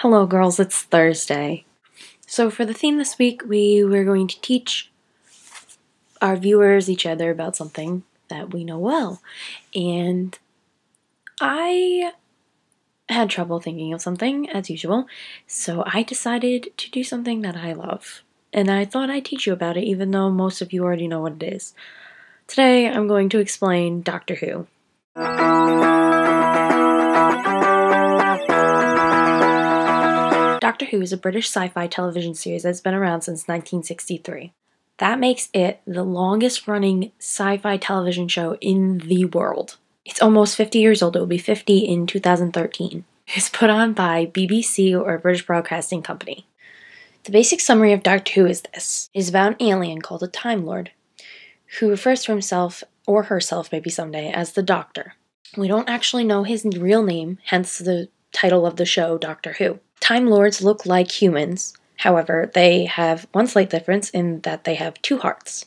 Hello girls, it's Thursday. So for the theme this week, we were going to teach our viewers each other about something that we know well. And I had trouble thinking of something, as usual, so I decided to do something that I love. And I thought I'd teach you about it, even though most of you already know what it is. Today, I'm going to explain Doctor Who. Doctor Who is a British sci-fi television series that's been around since 1963. That makes it the longest-running sci-fi television show in the world. It's almost 50 years old. It will be 50 in 2013. It's put on by BBC, or British Broadcasting Company. The basic summary of Doctor Who is this. It is about an alien called a Time Lord, who refers to himself, or herself maybe someday, as the Doctor. We don't actually know his real name, hence the title of the show, Doctor Who. Time Lords look like humans, however, they have one slight difference in that they have two hearts.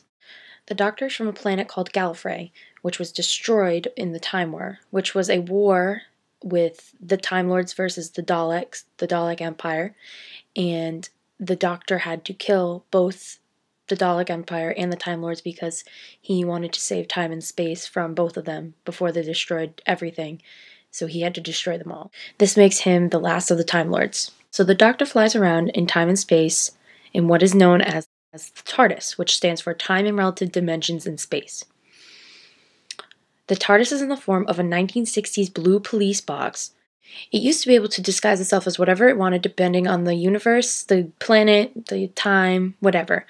The Doctor is from a planet called Gallifrey, which was destroyed in the Time War, which was a war with the Time Lords versus the Daleks, the Dalek Empire, and the Doctor had to kill both the Dalek Empire and the Time Lords because he wanted to save time and space from both of them before they destroyed everything. So he had to destroy them all. This makes him the last of the Time Lords. So the Doctor flies around in time and space in what is known as the TARDIS, which stands for Time and Relative Dimensions in Space. The TARDIS is in the form of a 1960s blue police box. It used to be able to disguise itself as whatever it wanted depending on the universe, the planet, the time, whatever.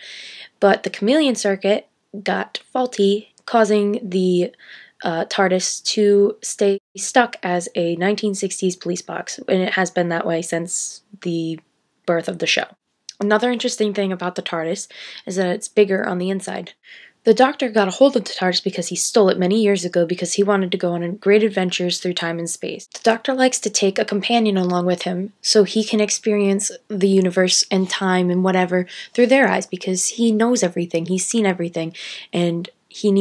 But the chameleon circuit got faulty, causing the TARDIS to stay stuck as a 1960s police box, and it has been that way since the birth of the show. Another interesting thing about the TARDIS is that it's bigger on the inside. The Doctor got a hold of the TARDIS because he stole it many years ago because he wanted to go on great adventures through time and space. The Doctor likes to take a companion along with him so he can experience the universe and time and whatever through their eyes because he knows everything, he's seen everything, and he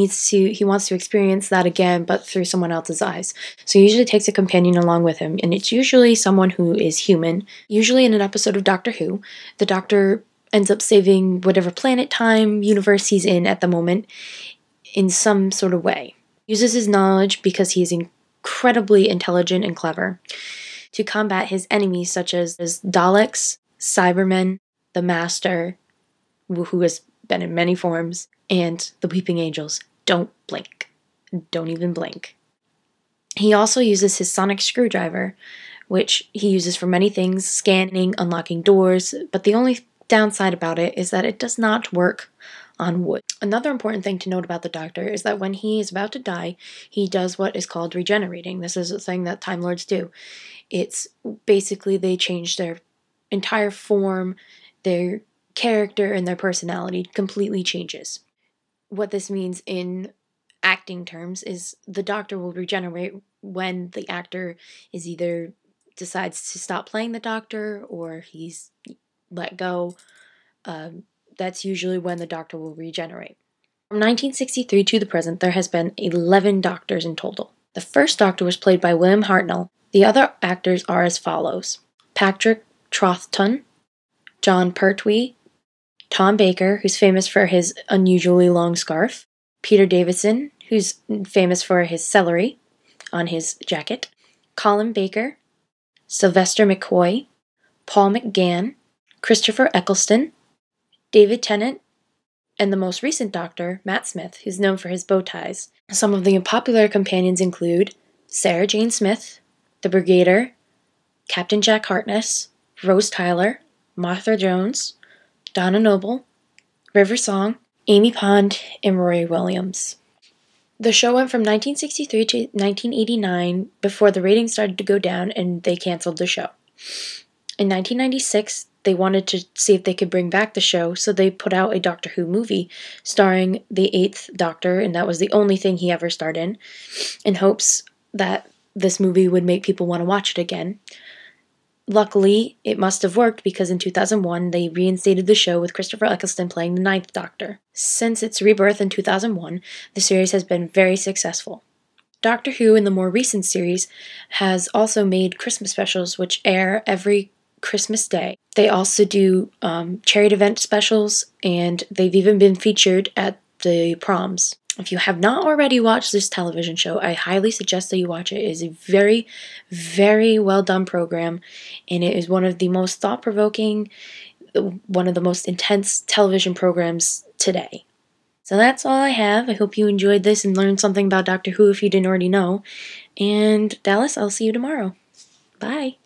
wants to experience that again, but through someone else's eyes. So he usually takes a companion along with him, and it's usually someone who is human. Usually in an episode of Doctor Who, the Doctor ends up saving whatever planet, time, universe he's in at the moment in some sort of way. He uses his knowledge, because he is incredibly intelligent and clever, to combat his enemies such as Daleks, Cybermen, the Master, who has been in many forms, and the Weeping Angels. Don't blink. Don't even blink. He also uses his sonic screwdriver, which he uses for many things, scanning, unlocking doors, but the only downside about it is that it does not work on wood. Another important thing to note about the Doctor is that when he is about to die, he does what is called regenerating. This is a thing that Time Lords do. It's basically they change their entire form, their character, and their personality completely changes. What this means in acting terms is the Doctor will regenerate when the actor is either decides to stop playing the Doctor or he's let go. That's usually when the Doctor will regenerate. From 1963 to the present, there has been 11 Doctors in total. The first Doctor was played by William Hartnell. The other actors are as follows: Patrick Troughton, John Pertwee, Tom Baker, who's famous for his unusually long scarf, Peter Davison, who's famous for his celery on his jacket, Colin Baker, Sylvester McCoy, Paul McGann, Christopher Eccleston, David Tennant, and the most recent Doctor, Matt Smith, who's known for his bow ties. Some of the popular companions include Sarah Jane Smith, the Brigadier, Captain Jack Harkness, Rose Tyler, Martha Jones, Donna Noble, River Song, Amy Pond, and Rory Williams. The show went from 1963 to 1989 before the ratings started to go down and they canceled the show. In 1996, they wanted to see if they could bring back the show, so they put out a Doctor Who movie starring the 8th Doctor, and that was the only thing he ever starred in hopes that this movie would make people want to watch it again. Luckily, it must have worked because in 2001, they reinstated the show with Christopher Eccleston playing the 9th Doctor. Since its rebirth in 2001, the series has been very successful. Doctor Who, in the more recent series, has also made Christmas specials which air every Christmas Day. They also do charity event specials, and they've even been featured at the proms. If you have not already watched this television show, I highly suggest that you watch it. It is a very, very well done program, and it is one of the most thought-provoking, one of the most intense television programs today. So that's all I have. I hope you enjoyed this and learned something about Doctor Who if you didn't already know. And Dallas, I'll see you tomorrow. Bye.